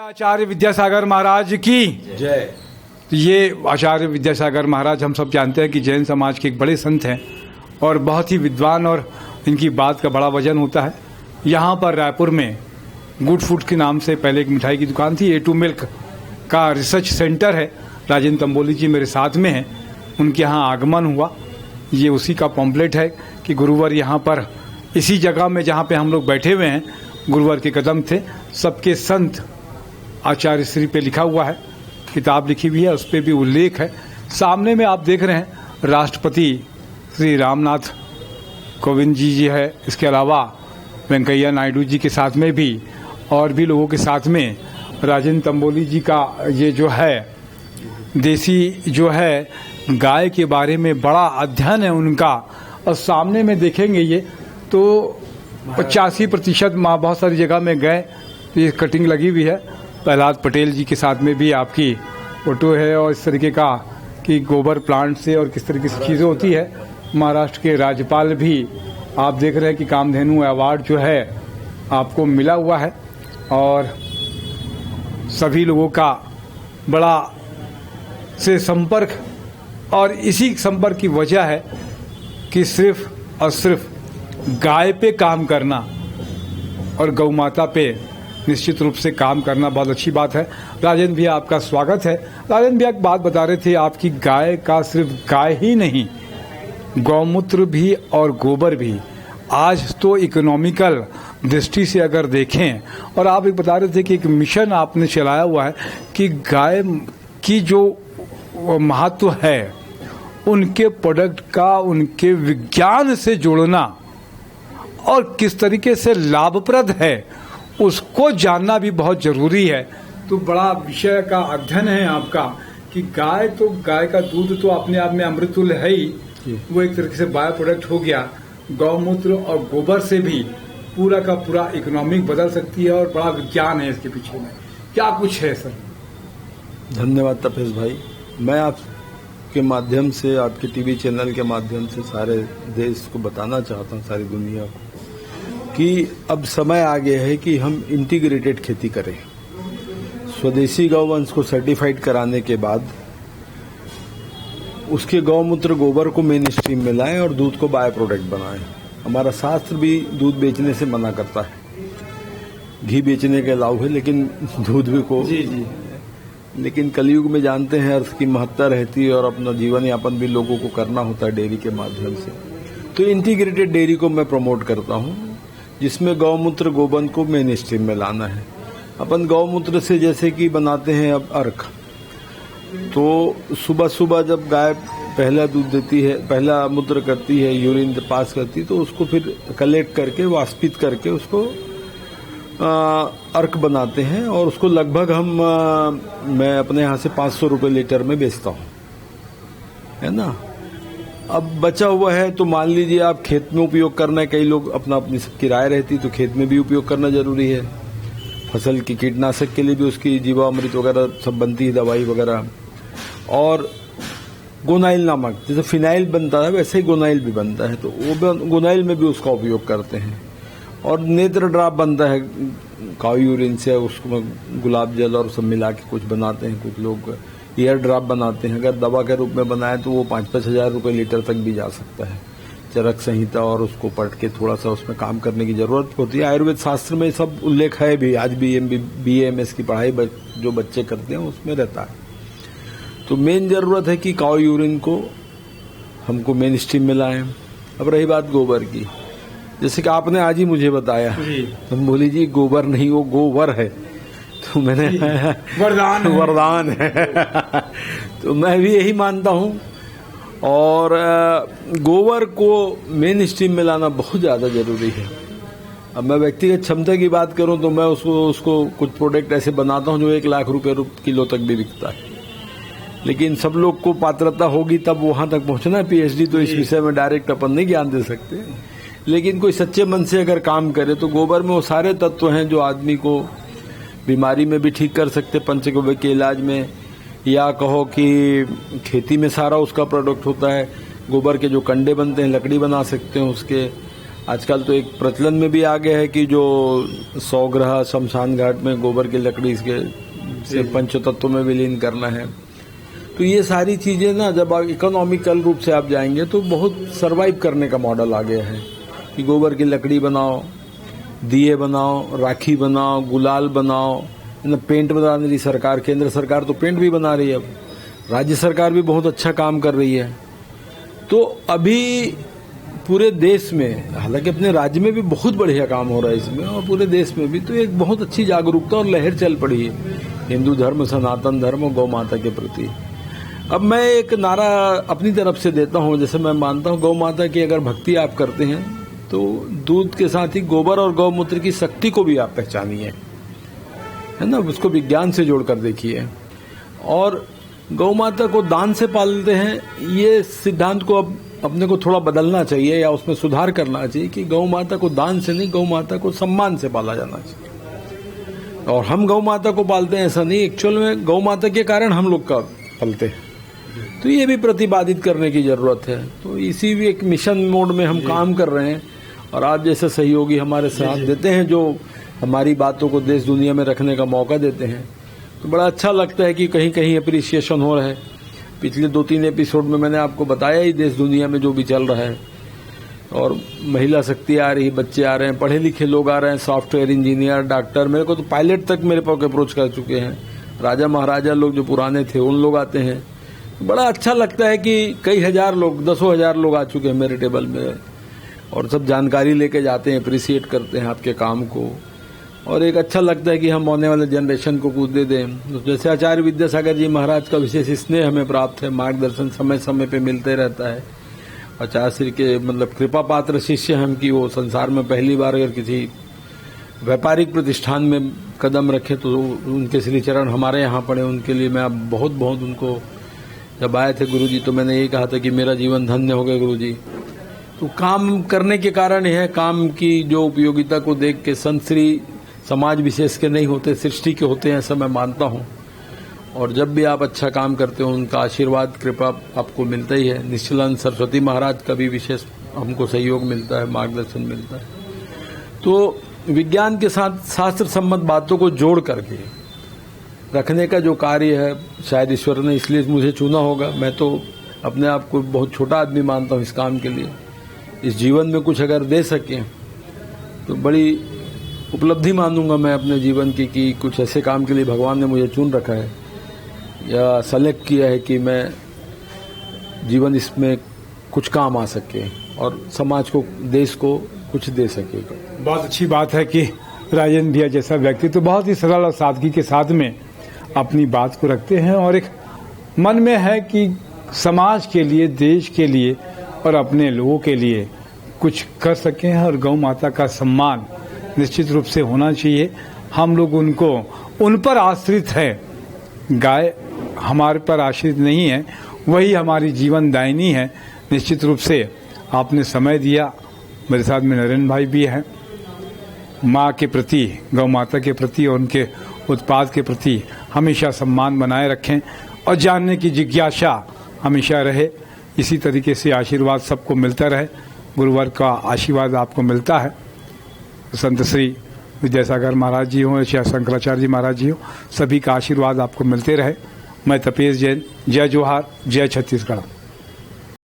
आचार्य विद्यासागर महाराज की जय। ये आचार्य विद्यासागर महाराज हम सब जानते हैं कि जैन समाज के एक बड़े संत हैं और बहुत ही विद्वान, और इनकी बात का बड़ा वजन होता है। यहाँ पर रायपुर में गुड फूड के नाम से पहले एक मिठाई की दुकान थी। A2 मिल्क का रिसर्च सेंटर है। राजेंद्र तंबोली जी मेरे साथ में हैं, उनके यहाँ आगमन हुआ। ये उसी का पॉम्पलेट है कि गुरुवर यहाँ पर इसी जगह में जहाँ पे हम लोग बैठे हुए हैं, गुरुवर के कदम थे, सबके संत आचार्य श्री पे लिखा हुआ है। किताब लिखी हुई है, उस पर भी उल्लेख है। सामने में आप देख रहे हैं राष्ट्रपति श्री रामनाथ कोविंद जी है। इसके अलावा वेंकैया नायडू जी के साथ में भी और भी लोगों के साथ में राजेंद्र तंबोली जी का ये जो है देसी जो है गाय के बारे में बड़ा अध्ययन है उनका। और सामने में देखेंगे ये तो 85% बहुत सारी जगह में गए, ये कटिंग लगी हुई है। प्रहलाद पटेल जी के साथ में भी आपकी फोटो है और इस तरीके का कि गोबर प्लांट से और किस तरीके से चीज़ें होती है। महाराष्ट्र के राज्यपाल भी आप देख रहे हैं कि कामधेनु अवार्ड जो है आपको मिला हुआ है। और सभी लोगों का बड़ा से संपर्क, और इसी संपर्क की वजह है कि सिर्फ और सिर्फ गाय पे काम करना और गौ माता पे निश्चित रूप से काम करना बहुत अच्छी बात है। राजेंद्र भैया आपका स्वागत है। राजेंद्र भैया एक बात बता रहे थे, आपकी गाय का सिर्फ गाय ही नहीं, गौमूत्र भी और गोबर भी आज तो इकोनॉमिकल दृष्टि से अगर देखें, और आप एक बता रहे थे कि एक मिशन आपने चलाया हुआ है कि गाय की जो महत्व है उनके प्रोडक्ट का उनके विज्ञान से जोड़ना और किस तरीके से लाभप्रद है उसको जानना भी बहुत जरूरी है। तो बड़ा विषय का अध्ययन है आपका कि गाय का दूध तो अपने आप में अमृतुल्य है ही, वो एक तरीके से बायो प्रोडक्ट हो गया। गौमूत्र और गोबर से भी पूरा का पूरा इकोनॉमिक बदल सकती है और बड़ा विज्ञान है इसके पीछे में। क्या कुछ है सर? धन्यवाद तपेश भाई। मैं आपके माध्यम से, आपके टीवी चैनल के माध्यम से सारे देश को बताना चाहता हूँ, सारी दुनिया को, कि अब समय आ गया है कि हम इंटीग्रेटेड खेती करें। स्वदेशी गौवंश को सर्टिफाइड कराने के बाद उसके गौमूत्र गोबर को मेन स्ट्रीम में लाएं और दूध को बाय प्रोडक्ट बनाएं। हमारा शास्त्र भी दूध बेचने से मना करता है, घी बेचने के अलाउ है, लेकिन दूध भी को जी। लेकिन कलयुग में जानते हैं अर्थ की महत्ता रहती है और अपना जीवन यापन भी लोगों को करना होता है डेयरी के माध्यम से। तो इंटीग्रेटेड डेयरी को मैं प्रमोट करता हूँ, जिसमें गौमूत्र गोबर को मेन स्ट्रीम में लाना है। अपन गौमूत्र से जैसे कि बनाते हैं अब अर्क, तो सुबह सुबह जब गाय पहला दूध देती है, पहला मूत्र करती है, यूरिन पास करती है, तो उसको फिर कलेक्ट करके वाष्पित करके उसको अर्क बनाते हैं और उसको लगभग मैं अपने यहाँ से 500 रुपये लीटर में बेचता हूँ, है ना। अब बचा हुआ है तो मान लीजिए आप खेत में उपयोग करना है, कई लोग अपनी सबकी राय रहती तो खेत में भी उपयोग करना जरूरी है। फसल की कीटनाशक के लिए भी उसकी जीवामृत वगैरह सब बनती है, दवाई वगैरह। और गोनाइल नामक, जैसे फिनाइल बनता है वैसे ही गोनाइल भी बनता है, तो वो गोनाइल में भी उसका उपयोग करते हैं। और नेत्र ड्राप बनता है काऊ यूरिन से, उसको गुलाब जल और सब मिला के कुछ बनाते हैं। कुछ लोग ईयर ड्राप बनाते हैं, अगर दवा के रूप में बनाए तो वो 5-5 हजार रुपये लीटर तक भी जा सकता है। चरक संहिता और उसको पढ़ के थोड़ा सा उसमें काम करने की जरूरत होती है। आयुर्वेद शास्त्र में सब उल्लेख है भी, आज भी BAMS की पढ़ाई जो बच्चे करते हैं उसमें रहता है। तो मेन जरूरत है कि काऊ यूरिन को हमको मेन स्ट्रीम में लाएं। अब रही बात गोबर की, जैसे कि आपने आज ही मुझे बताया, तो बोली जी गोबर नहीं वो गोवर है, तो मैंने वरदान है तो मैं भी यही मानता हूँ। और गोबर को मेन स्ट्रीम में लाना बहुत ज़्यादा जरूरी है। अब मैं व्यक्तिगत क्षमता की बात करूं तो मैं उसको कुछ प्रोडक्ट ऐसे बनाता हूं जो 1 लाख रुपए किलो तक भी बिकता है। लेकिन सब लोग को पात्रता होगी तब वहां तक पहुंचना है। PhD तो इस विषय में डायरेक्ट अपन नहीं ज्ञान दे सकते, लेकिन कोई सच्चे मन से अगर काम करे तो गोबर में वो सारे तत्व हैं जो आदमी को बीमारी में भी ठीक कर सकते, पंचगव्य के इलाज में, या कहो कि खेती में सारा उसका प्रोडक्ट होता है। गोबर के जो कंडे बनते हैं लकड़ी बना सकते हैं उसके, आजकल तो एक प्रचलन में भी आ गया है कि जो 100 ग्रह शमशान घाट में गोबर की लकड़ी से पंचतत्व में विलीन करना है। तो ये सारी चीजें ना जब इकोनॉमिकल रूप से आप जाएंगे तो बहुत सरवाइव करने का मॉडल आ गया है कि गोबर की लकड़ी बनाओ, दिए बनाओ, राखी बनाओ, गुलाल बनाओ, पेंट बना रही सरकार, केंद्र सरकार तो पेंट भी बना रही है, अब राज्य सरकार भी बहुत अच्छा काम कर रही है। तो अभी पूरे देश में, हालांकि अपने राज्य में भी बहुत बढ़िया काम हो रहा है इसमें, और पूरे देश में भी तो एक बहुत अच्छी जागरूकता और लहर चल पड़ी है हिंदू धर्म, सनातन धर्म और गौ माता के प्रति। अब मैं एक नारा अपनी तरफ से देता हूँ, जैसे मैं मानता हूँ गौ माता की अगर भक्ति आप करते हैं तो दूध के साथ ही गोबर और गौमूत्र की शक्ति को भी आप पहचानिए, है ना, उसको विज्ञान से जोड़कर देखिए। और गौ माता को दान से पालते हैं, ये सिद्धांत को अब अपने को थोड़ा बदलना चाहिए या उसमें सुधार करना चाहिए कि गौ माता को दान से नहीं, गौ माता को सम्मान से पाला जाना चाहिए। और हम गौ माता को पालते हैं ऐसा नहीं, एक्चुअल में गौ माता के कारण हम लोग का पलते हैं। तो ये भी प्रतिपादित करने की जरूरत है। तो इसी भी एक मिशन मोड में हम काम कर रहे हैं, और आप जैसे सहयोगी हमारे साथ देते हैं जो हमारी बातों को देश दुनिया में रखने का मौका देते हैं, तो बड़ा अच्छा लगता है कि कहीं कहीं अप्रिसिएशन हो रहा है। पिछले 2-3 एपिसोड में मैंने आपको बताया ही देश दुनिया में जो भी चल रहा है, और महिला शक्ति आ रही, बच्चे आ रहे हैं, पढ़े लिखे लोग आ रहे हैं, सॉफ्टवेयर इंजीनियर, डॉक्टर, मेरे को तो पायलट तक मेरे पास अप्रोच कर चुके हैं, राजा महाराजा लोग जो पुराने थे उन लोग आते हैं। बड़ा अच्छा लगता है कि कई हजार लोग, 10,000 लोग आ चुके हैं मेरे टेबल में, और सब जानकारी लेके जाते हैं, अप्रिशिएट करते हैं आपके काम को, और एक अच्छा लगता है कि हम आने वाले जनरेशन को कुछ दे दें। जैसे आचार्य विद्यासागर जी महाराज का विशेष स्नेह हमें प्राप्त है, मार्गदर्शन समय समय पे मिलते रहता है। आचार्य श्री के मतलब कृपा पात्र शिष्य हम कि वो संसार में पहली बार अगर किसी व्यापारिक प्रतिष्ठान में कदम रखे तो उनके श्री चरण हमारे यहाँ पड़े, उनके लिए मैं अब बहुत बहुत उनको, जब आए थे गुरुजी तो मैंने यही कहा था कि मेरा जीवन धन्य हो गया गुरुजी। तो काम करने के कारण है, काम की जो उपयोगिता को देख के संत श्री समाज विशेष के नहीं होते, सृष्टि के होते हैं, ऐसा मैं मानता हूँ। और जब भी आप अच्छा काम करते हो उनका आशीर्वाद कृपा आपको मिलता ही है। निश्चलानंद सरस्वती महाराज का भी विशेष हमको सहयोग मिलता है, मार्गदर्शन मिलता है। तो विज्ञान के साथ शास्त्र सम्मत बातों को जोड़ करके रखने का जो कार्य है, शायद ईश्वर ने इसलिए मुझे चुना होगा। मैं तो अपने आप को बहुत छोटा आदमी मानता हूँ इस काम के लिए। इस जीवन में कुछ अगर दे सके तो बड़ी उपलब्धि मानूंगा मैं अपने जीवन की, कि कुछ ऐसे काम के लिए भगवान ने मुझे चुन रखा है या सेलेक्ट किया है कि मैं जीवन इसमें कुछ काम आ सके और समाज को, देश को कुछ दे सके। बहुत अच्छी बात है कि राजन भैया जैसा व्यक्ति तो बहुत ही सरल और सादगी के साथ में अपनी बात को रखते हैं, और एक मन में है कि समाज के लिए, देश के लिए और अपने लोगों के लिए कुछ कर सकें। और गौ माता का सम्मान निश्चित रूप से होना चाहिए। हम लोग उन पर आश्रित हैं, गाय हमारे पर आश्रित नहीं है, वही हमारी जीवन दायिनी है। निश्चित रूप से आपने समय दिया, मेरे साथ में नरेंद्र भाई भी हैं। माँ के प्रति, गौ माता के प्रति और उनके उत्पाद के प्रति हमेशा सम्मान बनाए रखें और जानने की जिज्ञासा हमेशा रहे। इसी तरीके से आशीर्वाद सबको मिलता रहे, गुरुवर का आशीर्वाद आपको मिलता है। संत श्री विद्यासागर महाराज जी हों या शंकराचार्य जी महाराज जी हों, सभी का आशीर्वाद आपको मिलते रहे। मैं तपेश जैन, जय जोहार, जय छत्तीसगढ़।